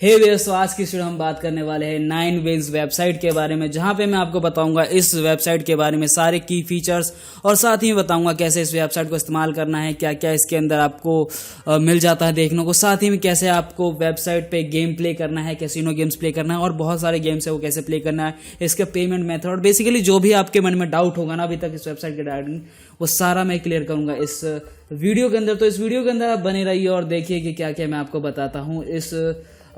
हे दोस्तों, आज की वीडियो हम बात करने वाले हैं 9wins वेबसाइट के बारे में, जहां पे मैं आपको बताऊंगा इस वेबसाइट के बारे में सारे की फीचर्स और साथ ही बताऊंगा कैसे इस वेबसाइट को इस्तेमाल करना है, क्या क्या इसके अंदर आपको मिल जाता है देखने को, साथ ही में कैसे आपको वेबसाइट पे गेम प्ले करना है, कैसीनो गेम्स प्ले करना है और बहुत सारे गेम्स है वो कैसे प्ले करना है, इसके पेमेंट मेथड, बेसिकली जो भी आपके मन में डाउट होगा ना अभी तक इस वेबसाइट के रिगार्डिंग, वो सारा मैं क्लियर करूंगा इस वीडियो के अंदर। तो इस वीडियो के अंदर आप बने रहिए और देखिए कि क्या क्या मैं आपको बताता हूँ इस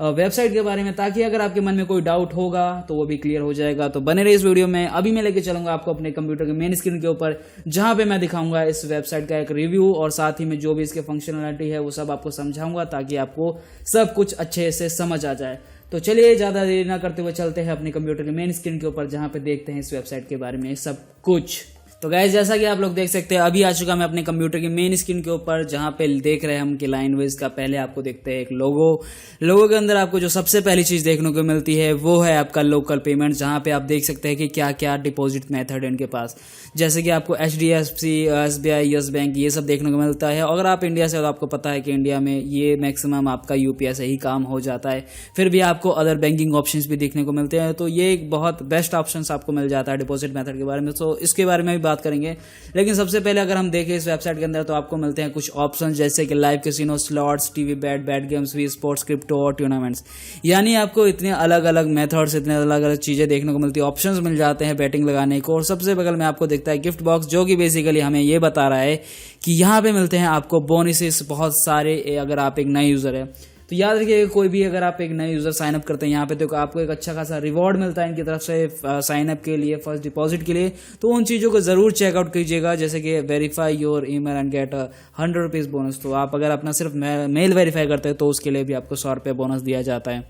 वेबसाइट के बारे में, ताकि अगर आपके मन में कोई डाउट होगा तो वो भी क्लियर हो जाएगा। तो बने रहिए इस वीडियो में। अभी मैं लेके चलूंगा आपको अपने कंप्यूटर के मेन स्क्रीन के ऊपर, जहां पे मैं दिखाऊंगा इस वेबसाइट का एक रिव्यू और साथ ही में जो भी इसके फंक्शनलिटी है वो सब आपको समझाऊंगा, ताकि आपको सब कुछ अच्छे से समझ आ जाए। तो चलिए ज़्यादा देर ना करते हुए चलते हैं अपने कंप्यूटर के मेन स्क्रीन के ऊपर, जहां पे देखते हैं इस वेबसाइट के बारे में सब कुछ। तो गाइस, जैसा कि आप लोग देख सकते हैं, अभी आ चुका मैं अपने कंप्यूटर की मेन स्क्रीन के ऊपर, जहां पे देख रहे हैं हम कि लाइनविज का पहले आपको देखते हैं एक लोगो के अंदर आपको जो सबसे पहली चीज देखने को मिलती है वो है आपका लोकल पेमेंट, जहां पे आप देख सकते हैं कि क्या क्या डिपॉजिट मेथड है इनके पास, जैसे कि आपको HDFC, SBI, यस बैंक ये सब देखने को मिलता है। अगर आप इंडिया से हो तो आपको पता है कि इंडिया में ये मैक्सिमम आपका UPI से ही काम हो जाता है, फिर भी आपको अदर बैंकिंग ऑप्शंस भी देखने को मिलते हैं। तो ये एक बहुत बेस्ट ऑप्शन आपको मिल जाता है डिपॉजिट मेथड के बारे में, तो इसके बारे में भी बात करेंगे। लेकिन सबसे पहले अगर हम देखें इस वेबसाइट के अंदर, तो आपको मिलते हैं कुछ ऑप्शन, जैसे कि live casino, slots, TV bet, bet games, V sports, crypto और टूर्नामेंट्स। यानी आपको इतने अलग अलग मेथड्स, इतने अलग अलग चीजें देखने को मिलती है, ऑप्शंस मिल जाते हैं बैटिंग लगाने को। और सबसे बगल में आपको दिखता है गिफ्ट बॉक्स, जो कि बेसिकली हमें ये बता रहा है कि यहाँ पे मिलते हैं आपको बोनसेस बहुत सारे अगर आप एक नए यूजर है। तो याद रखिएगा, कोई भी अगर आप एक नए यूजर साइन अप करते हैं यहाँ पे, तो आपको एक अच्छा खासा रिवॉर्ड मिलता है इनकी तरफ से साइन अप के लिए, फर्स्ट डिपॉजिट के लिए। तो उन चीज़ों को जरूर चेकआउट कीजिएगा, जैसे कि verify your email and get 100 rupees bonus. तो आप अगर अपना सिर्फ मेल वेरीफाई करते हैं तो उसके लिए भी आपको 100 रुपये बोनस दिया जाता है।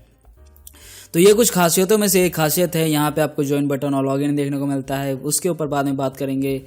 तो ये कुछ खासियतों में से एक खासियत है। यहाँ पे आपको ज्वाइन बटन और लॉगिन देखने को मिलता है, उसके ऊपर बाद में बात करेंगे।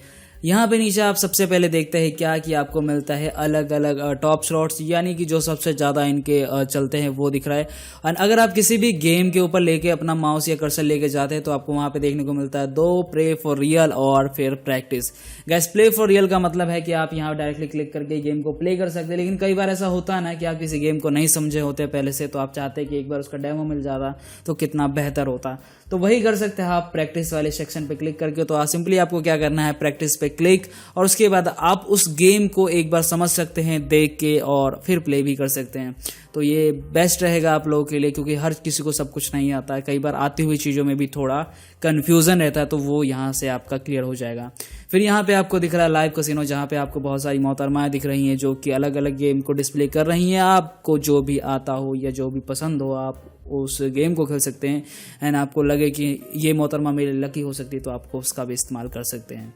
यहाँ पे नीचे आप सबसे पहले देखते हैं क्या कि आपको मिलता है अलग अलग टॉप स्लॉट्स, यानी कि जो सबसे ज़्यादा इनके चलते हैं वो दिख रहा है। और अगर आप किसी भी गेम के ऊपर लेके अपना माउस या कर्सर लेके जाते हैं तो आपको वहाँ पे देखने को मिलता है 2 प्ले फॉर रियल और फिर practice. Gas, play for real का मतलब है कि आप यहाँ डायरेक्टली क्लिक करके गेम को प्ले कर सकते हैं। लेकिन कई बार ऐसा होता है ना कि आप किसी गेम को नहीं समझे होते पहले से, तो आप चाहते हैं कि एक बार उसका डेमो मिल जाता तो कितना बेहतर होता। तो वही कर सकते हैं आप प्रैक्टिस वाले सेक्शन पे क्लिक करके। तो सिंपली आपको क्या करना है, प्रैक्टिस पे क्लिक, और उसके बाद आप उस गेम को एक बार समझ सकते हैं देख के, और फिर प्ले भी कर सकते हैं। तो ये बेस्ट रहेगा आप लोगों के लिए, क्योंकि हर किसी को सब कुछ नहीं आता है, कई बार आती हुई चीज़ों में भी थोड़ा कन्फ्यूज़न रहता है, तो वो यहाँ से आपका क्लियर हो जाएगा। फिर यहाँ पे आपको दिख रहा है लाइव कैसीनो, जहाँ पे आपको बहुत सारी मोहतरमाएँ दिख रही हैं जो कि अलग अलग गेम को डिस्प्ले कर रही हैं। आपको जो भी आता हो या जो भी पसंद हो आप उस गेम को खेल सकते हैं, एंड आपको लगे कि ये मोहतरमा मेरे लकी हो सकती है तो आपको उसका भी इस्तेमाल कर सकते हैं।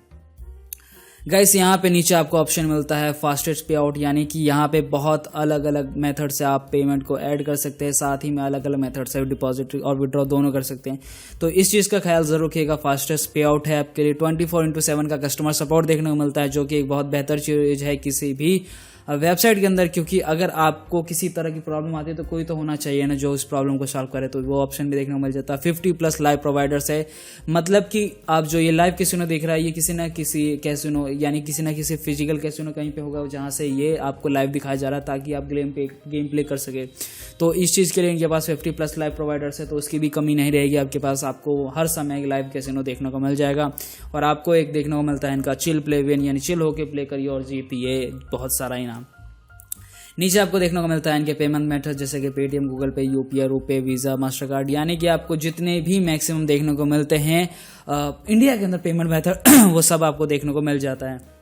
गाइस, यहाँ पे नीचे आपको ऑप्शन मिलता है फास्टेस्ट पे आउट, यानी कि यहाँ पे बहुत अलग अलग मेथड से आप पेमेंट को ऐड कर सकते हैं, साथ ही में अलग अलग मेथड से डिपॉजिट और विड्रॉ दोनों कर सकते हैं। तो इस चीज़ का ख्याल जरूर रखिएगा। फास्टेस्ट पे आउट है आपके लिए 24/7 का कस्टमर सपोर्ट देखने को मिलता है, जो कि एक बहुत बेहतर चीज़ है किसी भी वेबसाइट के अंदर, क्योंकि अगर आपको किसी तरह की प्रॉब्लम आती है तो कोई तो होना चाहिए ना जो इस प्रॉब्लम को सॉल्व करे, तो वो ऑप्शन भी देखने को मिल जाता है। 50+ लाइव प्रोवाइडर्स है, मतलब कि आप जो ये लाइव कैसीनो देख रहा है ये किसी ना किसी कैसीनो, यानी किसी ना किसी फिजिकल कैसीनो कहीं पे होगा जहां से ये आपको लाइव दिखाया जा रहा है, ताकि आप गेम प्ले कर सके। तो इस चीज़ के लिए इनके पास 50+ लाइव प्रोवाइडर्स है, तो उसकी भी कमी नहीं रहेगी आपके पास। आपको हर समय लाइव कैसीनो देखने को मिल जाएगा, और आपको एक देखने को मिलता है इनका चिल प्ले विन, यानी चिल होके प्ले करिए और जीतिए बहुत सारा इनाम। नीचे आपको देखने को मिलता है इनके पेमेंट मेथड, जैसे कि पेटीएम, गूगल पे, UPI, RuPay, visa, master card, यानी कि आपको जितने भी मैक्सिमम देखने को मिलते हैं इंडिया के अंदर पेमेंट मेथड वो सब आपको देखने को मिल जाता है।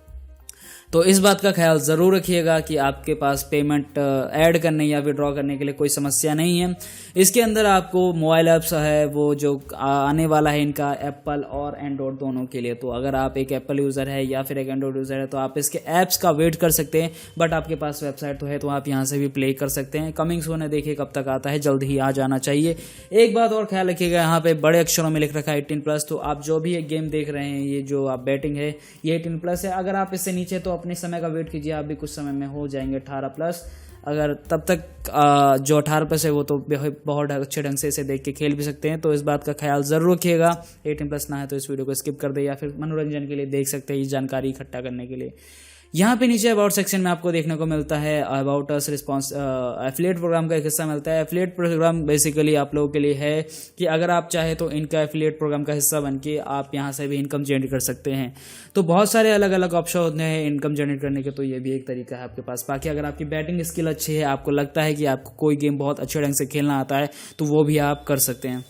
तो इस बात का ख्याल ज़रूर रखिएगा कि आपके पास पेमेंट ऐड करने या विड्रॉ करने के लिए कोई समस्या नहीं है। इसके अंदर आपको मोबाइल ऐप्स है वो जो आने वाला है इनका, एप्पल और एंड्रॉयड दोनों के लिए। तो अगर आप एक एप्पल यूज़र है या फिर एक एंड्रॉयड यूज़र है तो आप इसके ऐप्स का वेट कर सकते हैं, बट आपके पास वेबसाइट तो है तो आप यहाँ से भी प्ले कर सकते हैं। कमिंग सून है, देखिए कब तक आता है, जल्द ही आ जाना चाहिए। एक बात और ख्याल रखिएगा, यहाँ पे बड़े अक्षरों में लिख रखा है 18+। तो आप जो भी एक गेम देख रहे हैं, ये जो आप बैटिंग है ये 18+ है। अगर आप इससे नीचे तो अपने समय का वेट कीजिए, आप भी कुछ समय में हो जाएंगे 18+। अगर तब तक जो 18+ है वो तो बहुत अच्छे ढंग से इसे देख के खेल भी सकते हैं। तो इस बात का ख्याल जरूर रखिएगा। 18+ ना है तो इस वीडियो को स्किप कर दे, या फिर मनोरंजन के लिए देख सकते हैं, ये जानकारी इकट्ठा करने के लिए। यहाँ पे नीचे अबाउट सेक्शन में आपको देखने को मिलता है about us response, affiliate program का एक हिस्सा मिलता है। एफिलिएट प्रोग्राम बेसिकली आप लोगों के लिए है कि अगर आप चाहे तो इनका एफिलिएट प्रोग्राम का हिस्सा बन के आप यहाँ से भी इनकम जनरेट कर सकते हैं। तो बहुत सारे अलग अलग ऑप्शन होते हैं इनकम जनरेट करने के, तो ये भी एक तरीका है आपके पास। बाकी अगर आपकी बैटिंग स्किल अच्छी है, आपको लगता है कि आपको कोई गेम बहुत अच्छे ढंग से खेलना आता है, तो वो भी आप कर सकते हैं।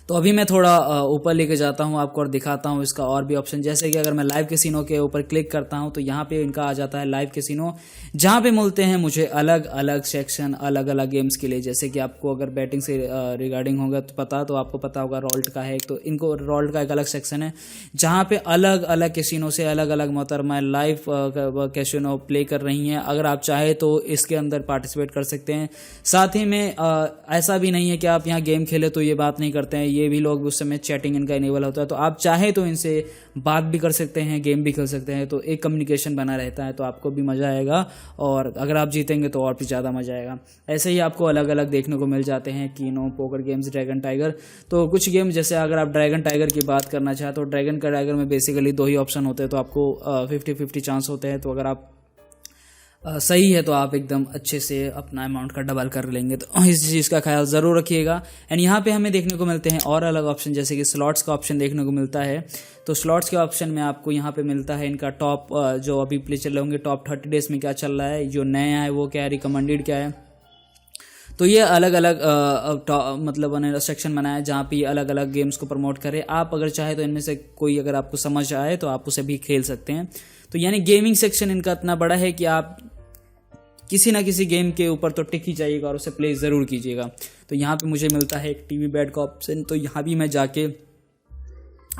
तो अभी मैं थोड़ा ऊपर लेके जाता हूँ आपको और दिखाता हूँ इसका और भी ऑप्शन। जैसे कि अगर मैं लाइव कैसीनो के ऊपर क्लिक करता हूँ तो यहाँ पे इनका आ जाता है लाइव कैसीनो, जहाँ पे मिलते हैं मुझे अलग अलग सेक्शन अलग अलग गेम्स के लिए। जैसे कि आपको अगर बैटिंग से रिगार्डिंग होगा तो आपको पता होगा रोल्ट का है, तो इनको रोल्ट का एक अलग सेक्शन है जहाँ पे अलग अलग कैसीनो से अलग अलग मोहतरमा लाइव कैसीनो प्ले कर रही हैं। अगर आप चाहे तो इसके अंदर पार्टिसिपेट कर सकते हैं। साथ ही में ऐसा भी नहीं है कि आप यहाँ गेम खेले तो ये बात नहीं करते हैं, ये भी लोग उस समय चैटिंग इनका इनेबल होता है, तो आप चाहे तो इनसे बात भी कर सकते हैं, गेम भी खेल सकते हैं, तो एक कम्युनिकेशन बना रहता है, तो आपको भी मज़ा आएगा और अगर आप जीतेंगे तो और भी ज़्यादा मज़ा आएगा। ऐसे ही आपको अलग अलग देखने को मिल जाते हैं कीनो, पोकर गेम्स, ड्रैगन टाइगर। तो कुछ गेम जैसे अगर आप ड्रैगन टाइगर की बात करना चाहें तो ड्रैगन टाइगर में बेसिकली 2 ही ऑप्शन होते हैं, तो आपको 50-50 चांस होते हैं। तो अगर आप सही है तो आप एकदम अच्छे से अपना अमाउंट का डबल कर लेंगे, तो इस चीज़ का ख्याल ज़रूर रखिएगा। एंड यहाँ पे हमें देखने को मिलते हैं और अलग ऑप्शन, जैसे कि स्लॉट्स का ऑप्शन देखने को मिलता है। तो स्लॉट्स के ऑप्शन में आपको यहाँ पे मिलता है इनका टॉप जो अभी प्ले चल रहे होंगे, टॉप 30 डेज में क्या चल रहा है, जो नया है वो क्या है, रिकमेंडेड क्या है। तो ये अलग अलग मतलब उन्होंने सेक्शन बनाया है जहाँ पे अलग अलग गेम्स को प्रमोट करे। आप अगर चाहे तो इनमें से कोई अगर आपको समझ आए तो आप उसे भी खेल सकते हैं। तो यानी गेमिंग सेक्शन इनका इतना बड़ा है कि आप किसी ना किसी गेम के ऊपर तो टिक ही जाइएगा और उसे प्ले ज़रूर कीजिएगा। तो यहाँ पे मुझे मिलता है एक टीवी बैट का ऑप्शन, तो यहाँ भी मैं जाके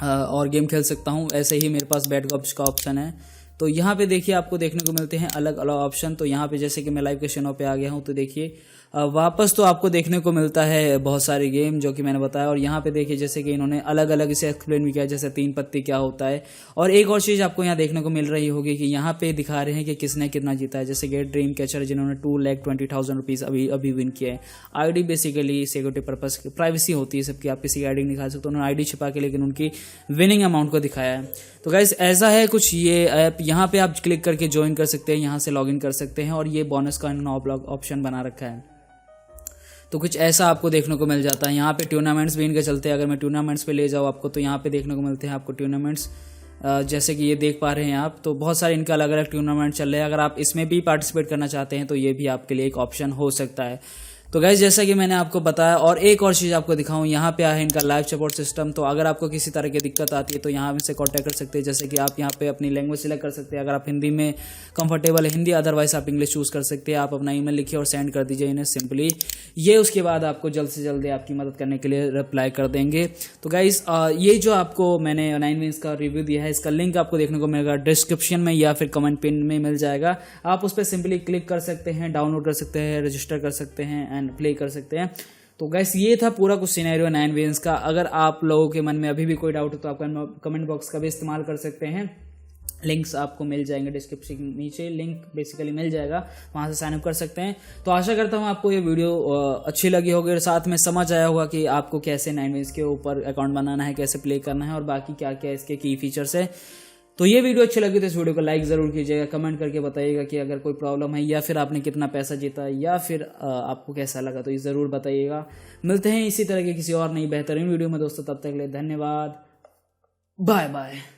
और गेम खेल सकता हूँ। ऐसे ही मेरे पास बैट का ऑप्शन है। तो यहाँ पे देखिए आपको देखने को मिलते हैं अलग अलग ऑप्शन। तो यहाँ पे जैसे कि मैं लाइव कैसीनो पे आ गया हूँ, तो देखिए वापस तो आपको देखने को मिलता है बहुत सारे गेम जो कि मैंने बताया। और यहाँ पे देखिए जैसे कि इन्होंने अलग अलग इसे एक्सप्लेन भी किया, जैसे 3 पत्ती क्या होता है। और एक और चीज़ आपको यहाँ देखने को मिल रही होगी कि यहाँ पे दिखा रहे हैं कि किसने कितना जीता है। जैसे कि ड्रीम कैचर जिन्होंने 2,20,000 रुपीज़ अभी विन किया है। ID basically security purpose, privacy होती है सबकी, आप किसी की आईडी नहीं दिखा सकते, उन्होंने आईडी छिपा के लेकिन उनकी विनिंग अमाउंट को दिखाया है। तो गाइस ऐसा है कुछ ये ऐप, यहाँ पे आप क्लिक करके ज्वाइन कर सकते हैं, यहाँ से लॉगिन कर सकते हैं और ये बोनस का ऑप्शन बना रखा है। तो कुछ ऐसा आपको देखने को मिल जाता है। यहाँ पे टूर्नामेंट्स भी इनके चलते हैं। अगर मैं टूर्नामेंट्स पे ले जाऊँ आपको, तो यहाँ पे देखने को मिलते हैं आपको टूर्नामेंट्स, जैसे कि ये देख पा रहे हैं आप। तो बहुत सारे इनका अलग अलग टूर्नामेंट चल रहे हैं। अगर आप इसमें भी पार्टिसिपेट करना चाहते हैं तो ये भी आपके लिए एक ऑप्शन हो सकता है। तो गाइस जैसा कि मैंने आपको बताया, और एक और चीज़ आपको दिखाऊं, यहाँ पे है इनका लाइव सपोर्ट सिस्टम। तो अगर आपको किसी तरह की दिक्कत आती है तो यहाँ से कांटेक्ट कर सकते हैं। जैसे कि आप यहाँ पे अपनी लैंग्वेज सिलेक्ट कर सकते हैं, अगर आप हिंदी में कंफर्टेबल है हिंदी, अदरवाइज आप इंग्लिश चूज़ कर सकते हैं। आप अपना ईमेल लिखिए और सेंड कर दीजिए इन्हें सिंपली, ये उसके बाद आपको जल्द से जल्द आपकी मदद करने के लिए रिप्लाई कर देंगे। तो गाइस ये जो आपको मैंने 9 विंस का रिव्यू दिया है, इसका लिंक आपको देखने को मिलेगा डिस्क्रिप्शन में या फिर कमेंट पिन में मिल जाएगा। आप उस पर सिंपली क्लिक कर सकते हैं, डाउनलोड कर सकते हैं, रजिस्टर कर सकते हैं एंड प्ले कर सकते हैं। तो गैस ये था पूरा कुछ सिनेरियो 9 विंस का। अगर आप लोगों के मन में अभी भी कोई डाउट है तो आप कमेंट बॉक्स का भी इस्तेमाल कर सकते हैं। लिंक्स आपको मिल जाएंगे डिस्क्रिप्शन के नीचे, लिंक बेसिकली मिल जाएगा, वहाँ से साइन अप कर सकते हैं। तो आशा करता हूँ आपको ये वीडियो अच्छी लगी होगी और साथ में समझ आया होगा कि आपको कैसे 9 विंस के ऊपर अकाउंट बनाना है, कैसे प्ले करना है और बाकी क्या क्या इसके की फीचर्स है। तो ये वीडियो अच्छी लगी तो इस वीडियो को लाइक ज़रूर कीजिएगा, कमेंट करके बताइएगा कि अगर कोई प्रॉब्लम है या फिर आपने कितना पैसा जीता या फिर आपको कैसा लगा, तो ये ज़रूर बताइएगा। मिलते हैं इसी तरह के किसी और नई बेहतरीन वीडियो में दोस्तों, तब तक के लिए धन्यवाद, बाय बाय।